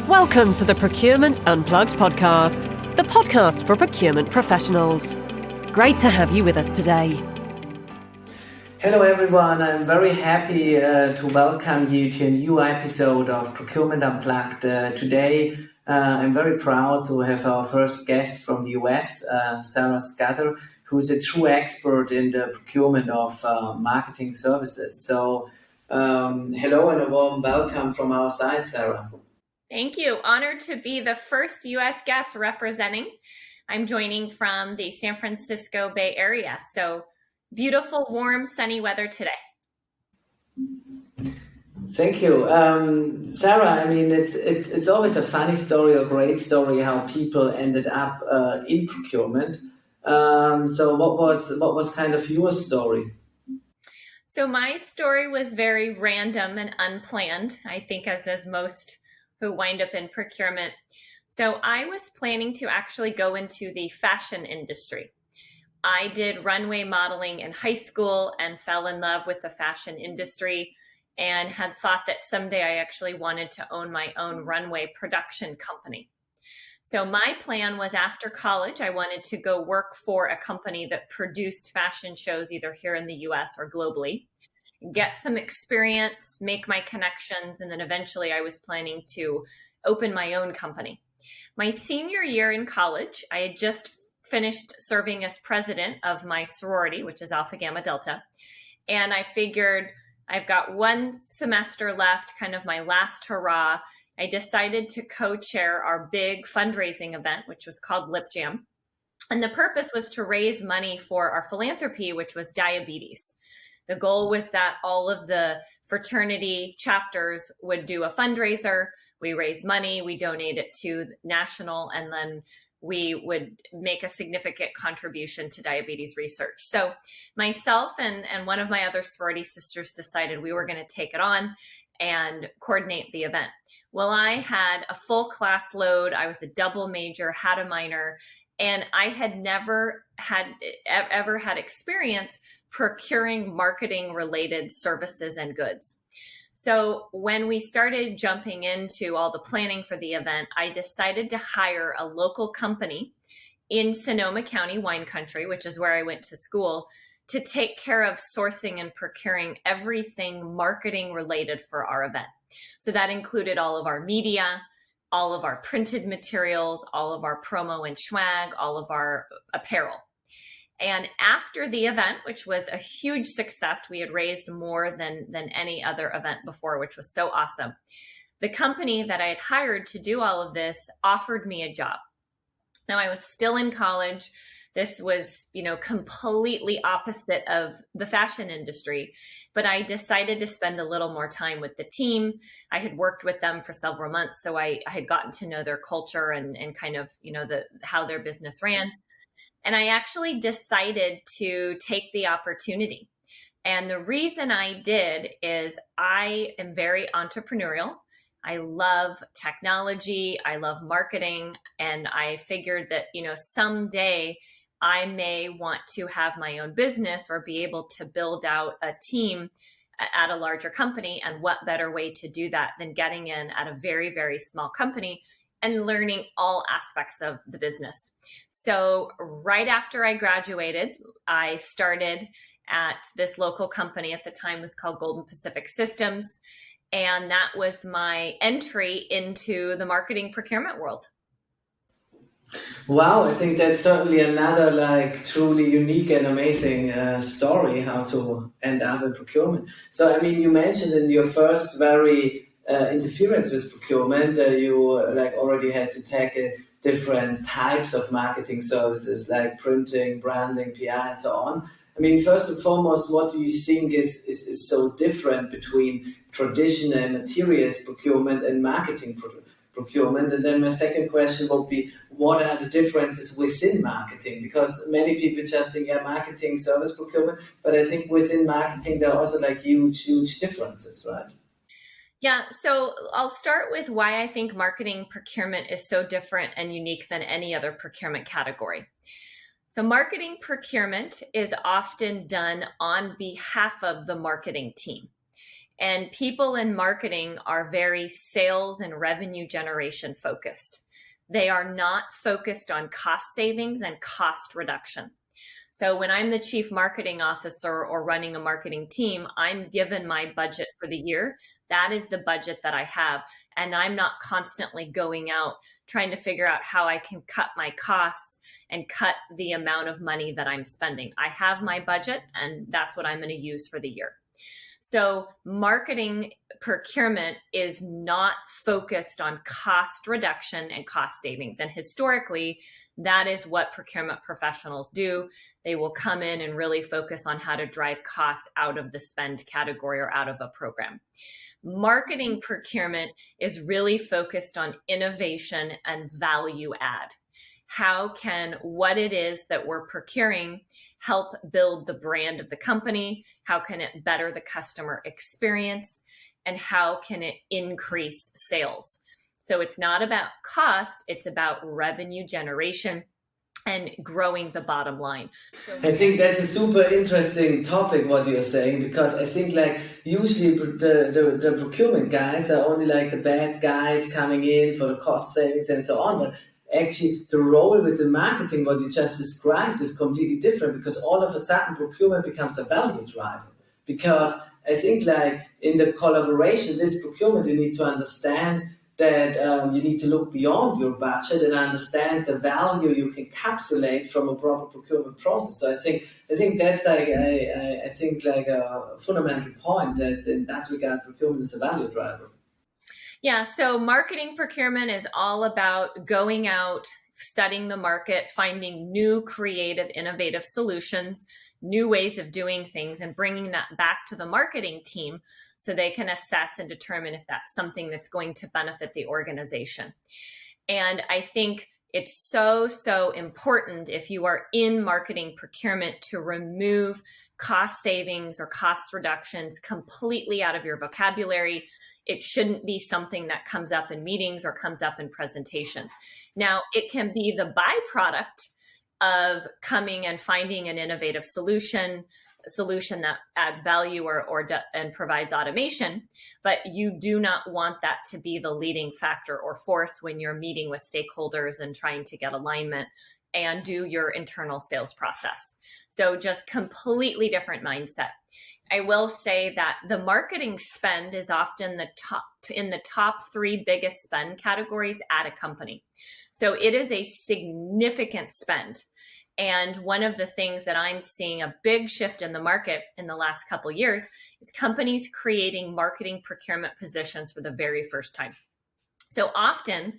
Welcome to the Procurement Unplugged podcast, the podcast for procurement professionals. Great to have you with us today. Hello everyone, I'm very happy to welcome you to a new episode of Procurement Unplugged. Today I'm very proud to have our first guest from the US, Sarah Scudder, who's a true expert in the procurement of marketing services. So hello and a warm welcome from our side, Sarah. Thank you. Honored to be the first U.S. guest representing. I'm joining from the San Francisco Bay Area. So beautiful, warm, sunny weather today. Thank you. Sarah, I mean, it's always a funny story or great story how people ended up in procurement. So what was kind of your story? So my story was very random and unplanned, I think as most who wind up in procurement. So I was planning to actually go into the fashion industry. I did runway modeling in high school and fell in love with the fashion industry and had thought that someday I actually wanted to own my own runway production company. So my plan was after college, I wanted to go work for a company that produced fashion shows either here in the US or globally, get some experience, make my connections, and then eventually I was planning to open my own company. My senior year in college, I had just finished serving as president of my sorority, which is Alpha Gamma Delta. And I figured I've got one semester left, kind of my last hurrah. I decided to co-chair our big fundraising event, which was called Lip Jam. And the purpose was to raise money for our philanthropy, which was diabetes. The goal was that all of the fraternity chapters would do a fundraiser. We raise money, we donate it to national, and then we would make a significant contribution to diabetes research. So myself and one of my other sorority sisters decided we were going to take it on and coordinate the event. Well, I had a full class load. I was a double major, had a minor, and I had never ever had experience procuring marketing related services and goods. So when we started jumping into all the planning for the event, I decided to hire a local company in Sonoma County, wine country, which is where I went to school, to take care of sourcing and procuring everything marketing related for our event. So that included all of our media, all of our printed materials, all of our promo and swag, all of our apparel. And after the event, which was a huge success, we had raised more than any other event before, which was so awesome. The company that I had hired to do all of this offered me a job. Now I was still in college. This was, completely opposite of the fashion industry, but I decided to spend a little more time with the team. I had worked with them for several months, so I had gotten to know their culture and kind of, how their business ran. And I actually decided to take the opportunity. And the reason I did is I am very entrepreneurial. I love technology. I love marketing. And I figured that, someday I may want to have my own business or be able to build out a team at a larger company. And what better way to do that than getting in at a very, very small company and learning all aspects of the business. So right after I graduated, I started at this local company. At the time was called Golden Pacific Systems. And that was my entry into the marketing procurement world. Wow, I think that's certainly another truly unique and amazing story how to end up in procurement. So, I mean, you mentioned in your first very interference with procurement, you already had to tackle different types of marketing services like printing, branding, PR, and so on. I mean, first and foremost, what do you think is so different between traditional materials procurement and marketing procurement? And then my second question would be, what are the differences within marketing? Because many people just think, marketing, service procurement, but I think within marketing, there are also huge differences, right? Yeah, so I'll start with why I think marketing procurement is so different and unique than any other procurement category. So marketing procurement is often done on behalf of the marketing team. And people in marketing are very sales and revenue generation focused. They are not focused on cost savings and cost reduction. So when I'm the chief marketing officer or running a marketing team, I'm given my budget for the year. That is the budget that I have. And I'm not constantly going out trying to figure out how I can cut my costs and cut the amount of money that I'm spending. I have my budget, and that's what I'm going to use for the year. So marketing procurement is not focused on cost reduction and cost savings. And historically, that is what procurement professionals do. They will come in and really focus on how to drive costs out of the spend category or out of a program. Marketing procurement is really focused on innovation and value add. How can what it is that we're procuring help build the brand of the company? How can it better the customer experience? And how can it increase sales? So it's not about cost, it's about revenue generation and growing the bottom line. I think that's a super interesting topic, what you're saying, because I think like usually the procurement guys are only like the bad guys coming in for the cost savings and so on. But actually, the role within marketing, what you just described, is completely different, because all of a sudden procurement becomes a value driver. Because I think like in the collaboration with procurement, you need to understand that you need to look beyond your budget and understand the value you can encapsulate from a proper procurement process. So I think that's like I think like a fundamental point, that in that regard procurement is a value driver. Yeah, so marketing procurement is all about going out, studying the market, finding new creative, innovative solutions, new ways of doing things, and bringing that back to the marketing team so they can assess and determine if that's something that's going to benefit the organization. And I think it's so important, if you are in marketing procurement, to remove cost savings or cost reductions completely out of your vocabulary. It shouldn't be something that comes up in meetings or comes up in presentations. Now, it can be the byproduct of coming and finding an innovative solution that adds value and provides automation, but you do not want that to be the leading factor or force when you're meeting with stakeholders and trying to get alignment and do your internal sales process. So just completely different mindset. I will say that the marketing spend is often in the top 3 biggest spend categories at a company. So it is a significant spend. And one of the things that I'm seeing a big shift in the market in the last couple of years is companies creating marketing procurement positions for the very first time. So often,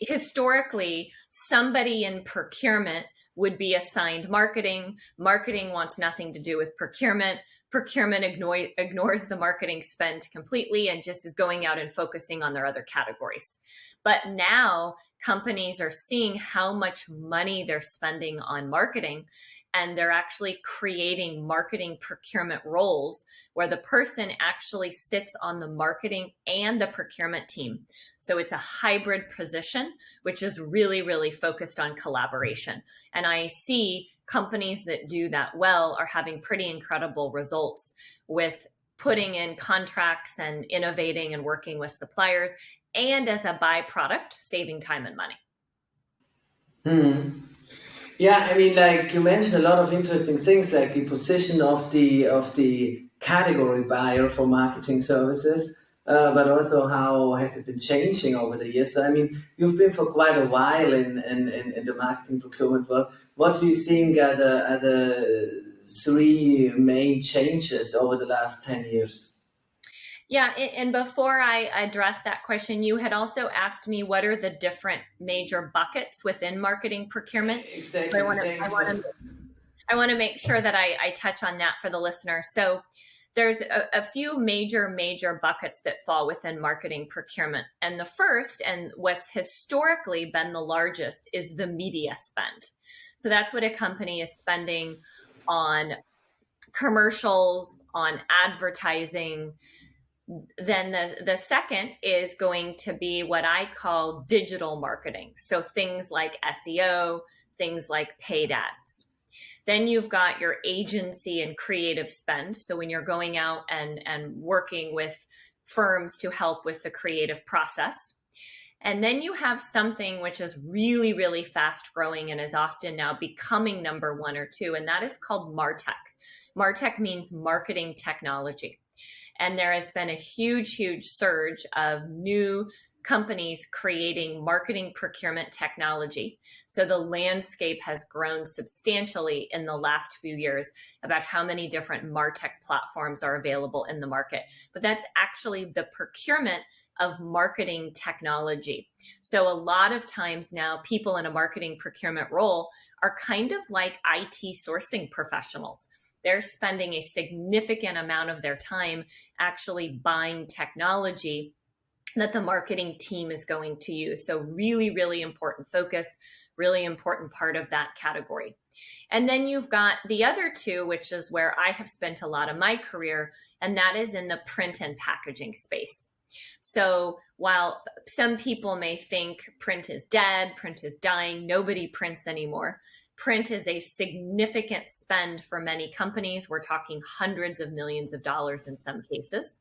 historically, somebody in procurement would be assigned marketing. Marketing wants nothing to do with procurement. Procurement ignores the marketing spend completely and just is going out and focusing on their other categories. But now companies are seeing how much money they're spending on marketing, and they're actually creating marketing procurement roles where the person actually sits on the marketing and the procurement team. So it's a hybrid position, which is really focused on collaboration. And I see companies that do that well are having pretty incredible results with putting in contracts and innovating and working with suppliers, and as a byproduct, saving time and money. Yeah, I mean, like you mentioned a lot of interesting things, like the position of the category buyer for marketing services, but also how has it been changing over the years. So I mean, you've been for quite a while in the marketing procurement world. What do you think are the 3 main changes over the last 10 years? Yeah, and before I address that question, you had also asked me what are the different major buckets within marketing procurement. Exactly. So I want to make sure that I touch on that for the listener. So there's a few major buckets that fall within marketing procurement. And the first, and what's historically been the largest, is the media spend. So that's what a company is spending on commercials, on advertising. Then the second is going to be what I call digital marketing. So things like SEO, things like paid ads. Then you've got your agency and creative spend. So when you're going out and working with firms to help with the creative process. And then you have something which is really, really fast growing and is often now becoming number one or two, and that is called MarTech. MarTech means marketing technology. And there has been a huge, huge surge of new companies creating marketing procurement technology. So the landscape has grown substantially in the last few years about how many different MarTech platforms are available in the market. But that's actually the procurement of marketing technology. So a lot of times now people in a marketing procurement role are kind of like IT sourcing professionals. They're spending a significant amount of their time actually buying technology that the marketing team is going to use. So really, really important focus, really important part of that category. And then you've got the other two, which is where I have spent a lot of my career, and that is in the print and packaging space. So while some people may think print is dead, print is dying, nobody prints anymore, print is a significant spend for many companies. We're talking hundreds of millions of dollars in some cases.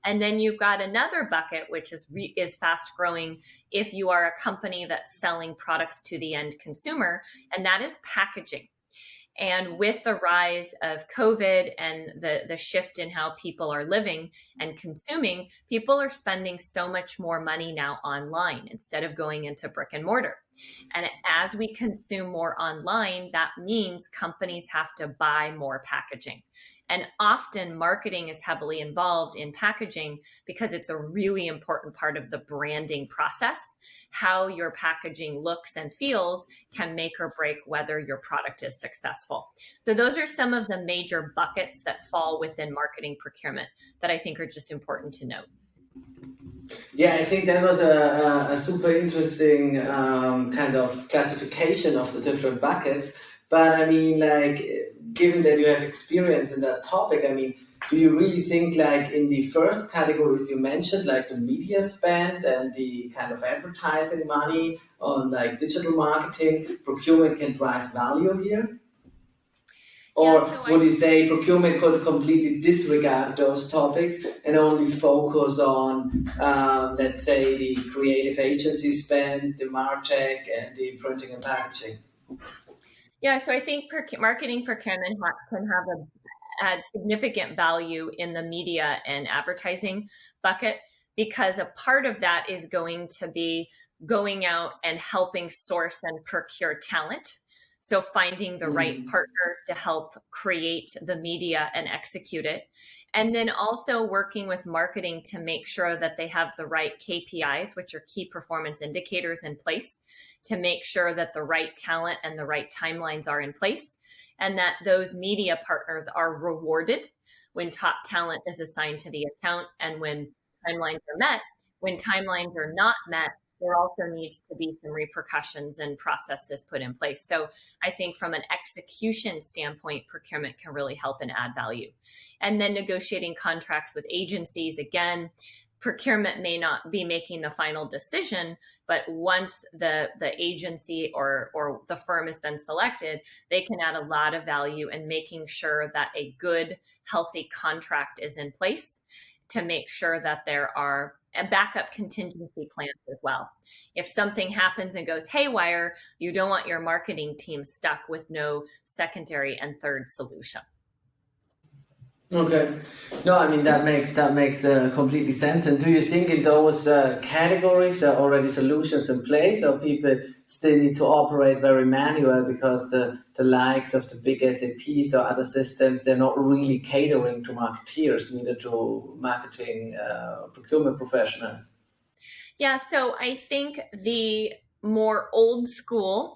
And then you've got another bucket, which is fast growing if you are a company that's selling products to the end consumer, and that is packaging. And with the rise of COVID and the shift in how people are living and consuming, people are spending so much more money now online instead of going into brick and mortar. And as we consume more online, that means companies have to buy more packaging. And often marketing is heavily involved in packaging because it's a really important part of the branding process. How your packaging looks and feels can make or break whether your product is successful. So those are some of the major buckets that fall within marketing procurement that I think are just important to note. Yeah, I think that was a super interesting kind of classification of the different buckets. But I mean, like, given that you have experience in that topic, I mean, do you really think, like, in the first categories you mentioned, like the media spend and the kind of advertising money on like digital marketing, procurement can drive value here? Or would you say procurement could completely disregard those topics and only focus on, let's say, the creative agency spend, the MarTech, and the printing and packaging? Yeah, so I think marketing procurement can have add significant value in the media and advertising bucket, because a part of that is going to be going out and helping source and procure talent. So finding the right partners to help create the media and execute it. And then also working with marketing to make sure that they have the right KPIs, which are key performance indicators, in place, to make sure that the right talent and the right timelines are in place, and that those media partners are rewarded when top talent is assigned to the account and when timelines are met. When timelines are not met, there also needs to be some repercussions and processes put in place. So I think from an execution standpoint, procurement can really help and add value. And then negotiating contracts with agencies, again, procurement may not be making the final decision, but once the agency or the firm has been selected, they can add a lot of value in making sure that a good, healthy contract is in place to make sure that there are backup contingency plans as well. If something happens and goes haywire, you don't want your marketing team stuck with no secondary and third solution. Okay. No, I mean, that makes completely sense. And do you think in those categories are already solutions in place, or people still need to operate very manual because the likes of the big SAPs or other systems, they're not really catering to marketeers, neither to marketing procurement professionals? Yeah, so I think the more old school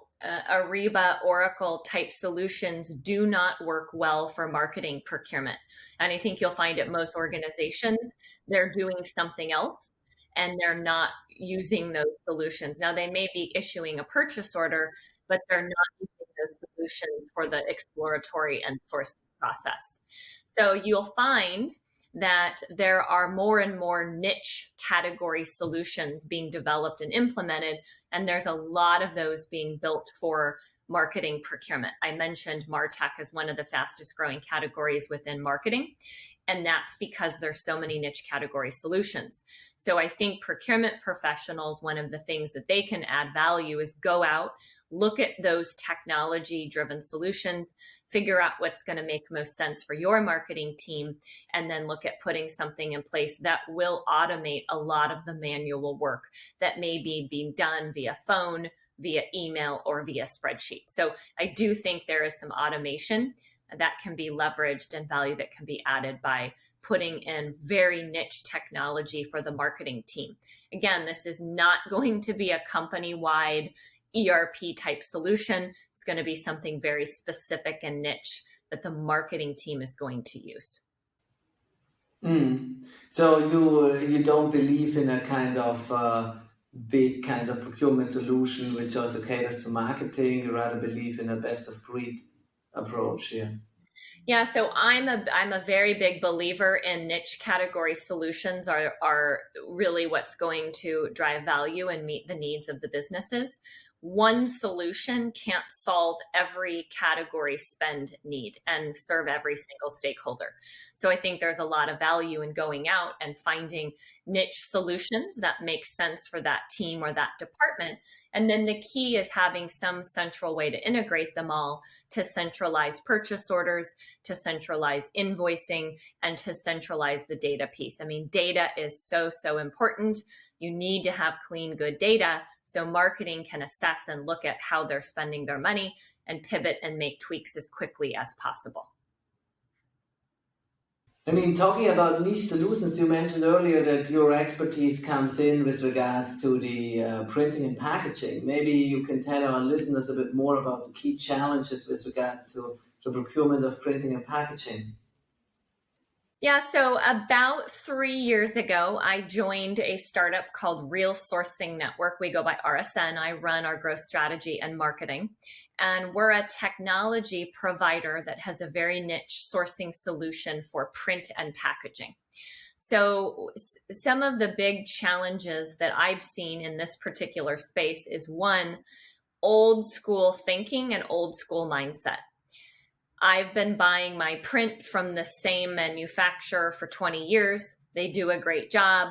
Ariba, Oracle type solutions do not work well for marketing procurement. And I think you'll find at most organizations, they're doing something else and they're not using those solutions. Now, they may be issuing a purchase order, but they're not using those solutions for the exploratory and sourcing process. So you'll find that there are more and more niche category solutions being developed and implemented, and there's a lot of those being built for marketing procurement. I mentioned MarTech as one of the fastest growing categories within marketing. And that's because there's so many niche category solutions. So I think procurement professionals, one of the things that they can add value is go out, look at those technology driven solutions, figure out what's going to make most sense for your marketing team, and then look at putting something in place that will automate a lot of the manual work that may be being done via phone, via email, or via spreadsheet. So I do think there is some automation that can be leveraged and value that can be added by putting in very niche technology for the marketing team. Again, this is not going to be a company-wide ERP type solution. It's going to be something very specific and niche that the marketing team is going to use. So you don't believe in a kind of big kind of procurement solution which also caters to marketing. You rather believe in a best of breed approach here. Yeah, so I'm a very big believer in niche category solutions are really what's going to drive value and meet the needs of the businesses. One solution can't solve every category spend need and serve every single stakeholder. So I think there's a lot of value in going out and finding niche solutions that make sense for that team or that department. And then the key is having some central way to integrate them all, to centralize purchase orders, to centralize invoicing, and to centralize the data piece. I mean, data is so important. You need to have clean, good data so marketing can assess and look at how they're spending their money and pivot and make tweaks as quickly as possible. I mean, talking about niche solutions, you mentioned earlier that your expertise comes in with regards to the printing and packaging. Maybe you can tell our listeners a bit more about the key challenges with regards to the procurement of printing and packaging. Yeah, so about 3 years ago, I joined a startup called Real Sourcing Network. We go by RSN. I run our growth strategy and marketing. And we're a technology provider that has a very niche sourcing solution for print and packaging. So some of the big challenges that I've seen in this particular space is one, old school thinking and old school mindset. I've been buying my print from the same manufacturer for 20 years. They do a great job.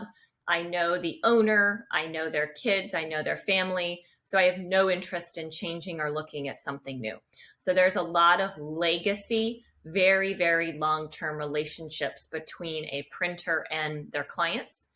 I know the owner, I know their kids, I know their family. So I have no interest in changing or looking at something new. So there's a lot of legacy, very, very long-term relationships between a printer and their clients.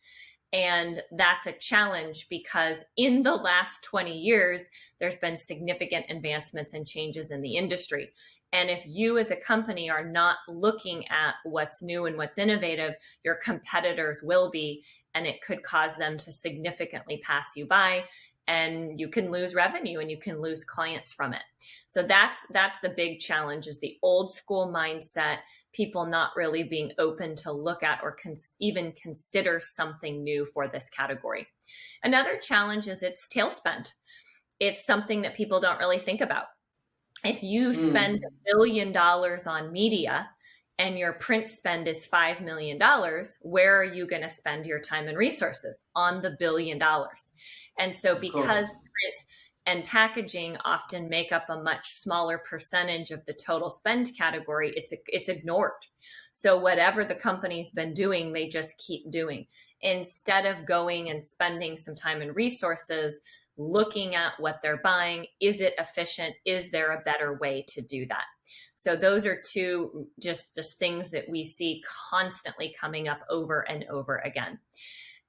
And that's a challenge because in the last 20 years, there's been significant advancements and changes in the industry. And if you as a company are not looking at what's new and what's innovative, your competitors will be, and it could cause them to significantly pass you by. And you can lose revenue and you can lose clients from it. So that's the big challenge, is the old school mindset, people not really being open to look at or even consider something new for this category. Another challenge is its tail spend. It's something that people don't really think about. If you spend $1 billion on media and your print spend is $5 million, where are you going to spend your time and resources? On the $1 billion. And so because print and packaging often make up a much smaller percentage of the total spend category, it's ignored. So whatever the company's been doing, they just keep doing. Instead of going and spending some time and resources looking at what they're buying, is it efficient? Is there a better way to do that? So those are two just things that we see constantly coming up over and over again.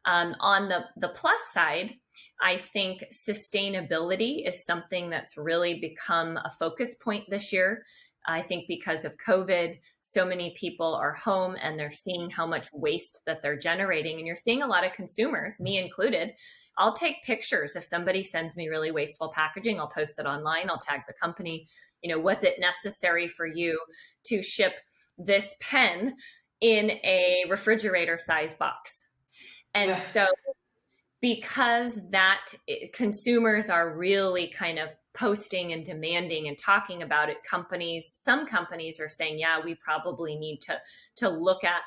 On the plus side, I think sustainability is something that's really become a focus point this year. I think because of COVID, so many people are home and they're seeing how much waste that they're generating. And you're seeing a lot of consumers, me included. I'll take pictures. If somebody sends me really wasteful packaging, I'll post it online. I'll tag the company. Was it necessary for you to ship this pen in a refrigerator size box? And so because that consumers are really kind of posting and demanding and talking about it, some companies are saying, yeah, we probably need to look at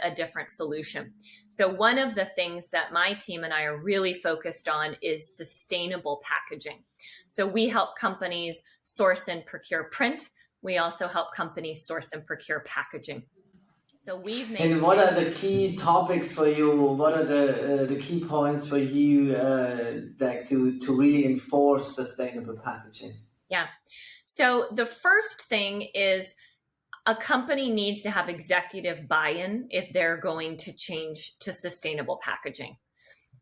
a different solution. So one of the things that my team and I are really focused on is sustainable packaging. So we help companies source and procure print. We also help companies source and procure packaging. So we've made. And what are the key topics for you? What are the key points for you, like to really enforce sustainable packaging? Yeah. So the first thing is a company needs to have executive buy-in if they're going to change to sustainable packaging.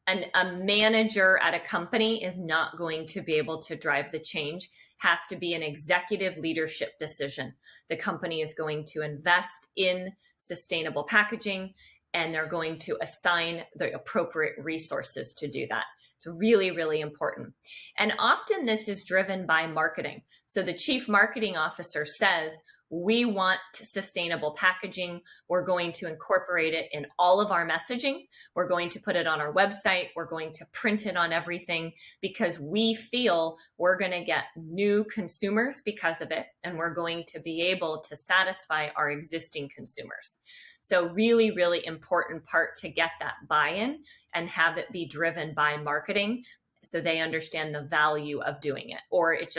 And a manager at a company is not going to be able to drive the change. Has to be an executive leadership decision. The company is going to invest in sustainable packaging, and they're going to assign the appropriate resources to do that. It's really, really important. And often this is driven by marketing. So the chief marketing officer says, we want sustainable packaging. We're going to incorporate it in all of our messaging. We're going to put it on our website. We're going to print it on everything because we feel we're going to get new consumers because of it. And we're going to be able to satisfy our existing consumers. So really, really important part to get that buy-in and have it be driven by marketing so they understand the value of doing it, or it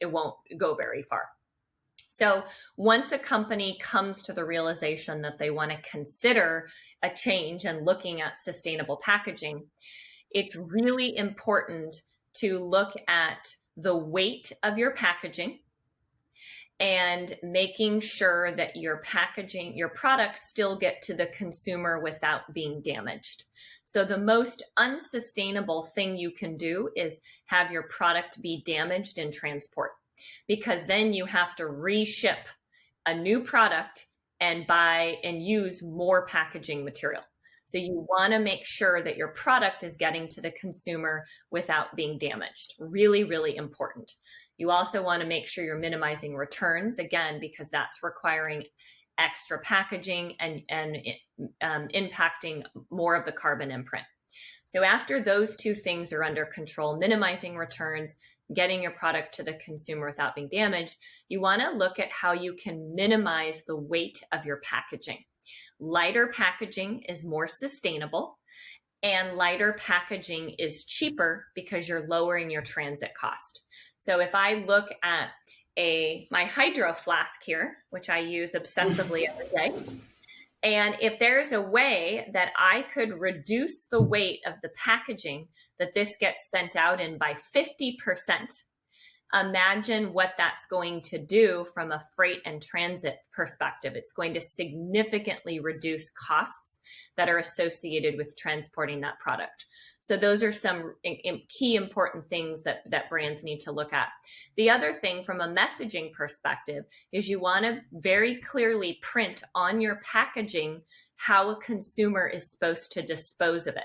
won't go very far. So once a company comes to the realization that they want to consider a change and looking at sustainable packaging, it's really important to look at the weight of your packaging and making sure that your packaging, your products still get to the consumer without being damaged. So the most unsustainable thing you can do is have your product be damaged in transport, because then you have to reship a new product and buy and use more packaging material. So you want to make sure that your product is getting to the consumer without being damaged. Really, really important. You also want to make sure you're minimizing returns, again, because that's requiring extra packaging and impacting more of the carbon imprint. So after those two things are under control, minimizing returns, getting your product to the consumer without being damaged, you want to look at how you can minimize the weight of your packaging. Lighter packaging is more sustainable, and lighter packaging is cheaper because you're lowering your transit cost. So if I look at my hydro flask here, which I use obsessively every day, and if there's a way that I could reduce the weight of the packaging that this gets sent out in by 50%, imagine what that's going to do from a freight and transit perspective. It's going to significantly reduce costs that are associated with transporting that product. So those are some key important things that brands need to look at. The other thing from a messaging perspective is you want to very clearly print on your packaging how a consumer is supposed to dispose of it.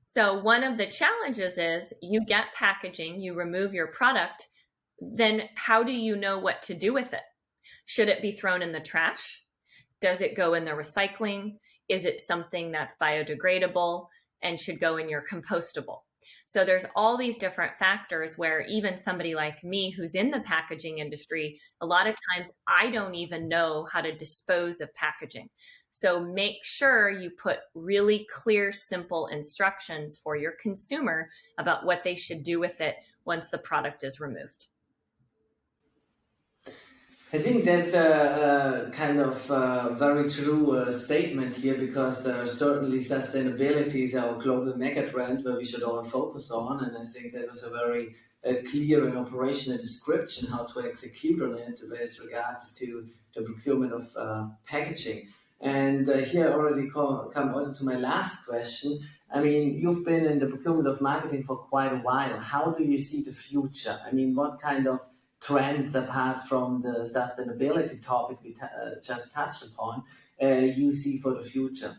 So one of the challenges is you get packaging, you remove your product, then how do you know what to do with it? Should it be thrown in the trash? Does it go in the recycling? Is it something that's biodegradable and should go in your compostable? So there's all these different factors where even somebody like me who's in the packaging industry, a lot of times I don't even know how to dispose of packaging. So make sure you put really clear, simple instructions for your consumer about what they should do with it once the product is removed. I think that's a kind of very true statement here, because certainly sustainability is our global megatrend where we should all focus on, and I think that was a very clear and operational description how to execute on it with regards to the procurement of packaging. And here I already come also to my last question. I mean, you've been in the procurement of marketing for quite a while. How do you see the future? I mean, what kind of trends, apart from the sustainability topic we just touched upon, you see for the future?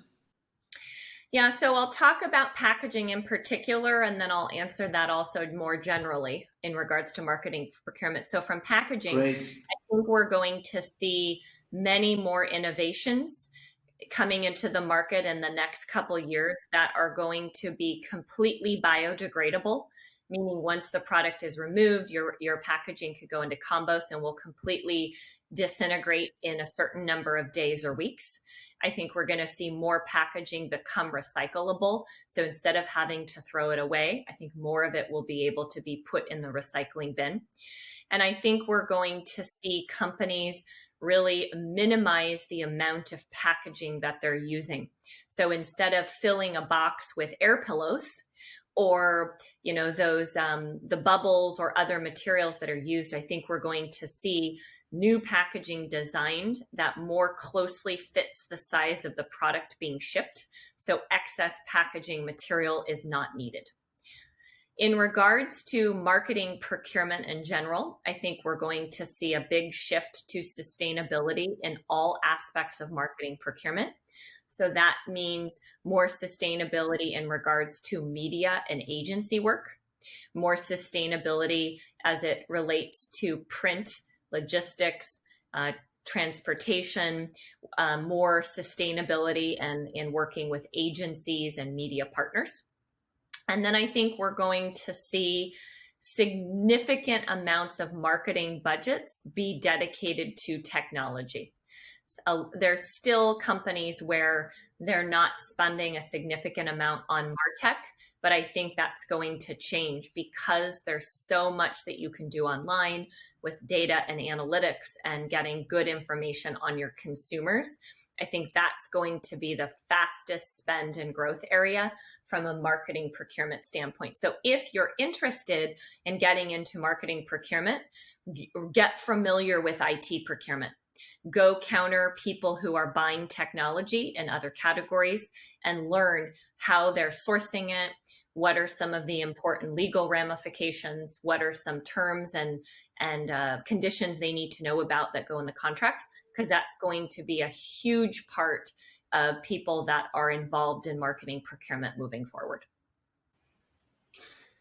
Yeah, so I'll talk about packaging in particular, and then I'll answer that also more generally in regards to marketing procurement. So from packaging, Great. I think we're going to see many more innovations coming into the market in the next couple years that are going to be completely biodegradable, meaning once the product is removed, your packaging could go into compost and will completely disintegrate in a certain number of days or weeks. I think we're going to see more packaging become recyclable. So instead of having to throw it away, I think more of it will be able to be put in the recycling bin. And I think we're going to see companies really minimize the amount of packaging that they're using. So instead of filling a box with air pillows or, those the bubbles or other materials that are used, I think we're going to see new packaging designed that more closely fits the size of the product being shipped. So excess packaging material is not needed. In regards to marketing procurement in general, I think we're going to see a big shift to sustainability in all aspects of marketing procurement. So that means more sustainability in regards to media and agency work, more sustainability as it relates to print, logistics, transportation, more sustainability and in working with agencies and media partners. And then I think we're going to see significant amounts of marketing budgets be dedicated to technology. So there's still companies where they're not spending a significant amount on MarTech, but I think that's going to change because there's so much that you can do online with data and analytics and getting good information on your consumers. I think that's going to be the fastest spend and growth area from a marketing procurement standpoint. So if you're interested in getting into marketing procurement, get familiar with IT procurement. Go counter people who are buying technology in other categories and learn how they're sourcing it. What are some of the important legal ramifications? What are some terms and conditions they need to know about that go in the contracts? Because that's going to be a huge part of people that are involved in marketing procurement moving forward.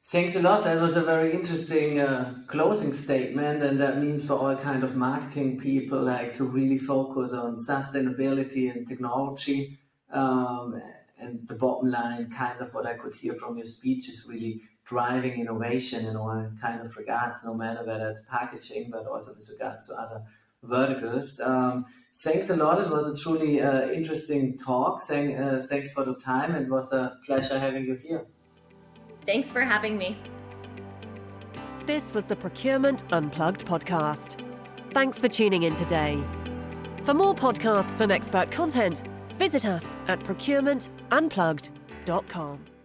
Thanks a lot. That was a very interesting closing statement, and that means for all kind of marketing people to really focus on sustainability and technology. And the bottom line, kind of what I could hear from your speech, is really driving innovation in all kind of regards, no matter whether it's packaging, but also with regards to other verticals. Thanks a lot. It was a truly interesting talk. Thanks for the time. It was a pleasure having you here. Thanks for having me. This was the Procurement Unplugged podcast. Thanks for tuning in today. For more podcasts and expert content, visit us at procurementunplugged.com.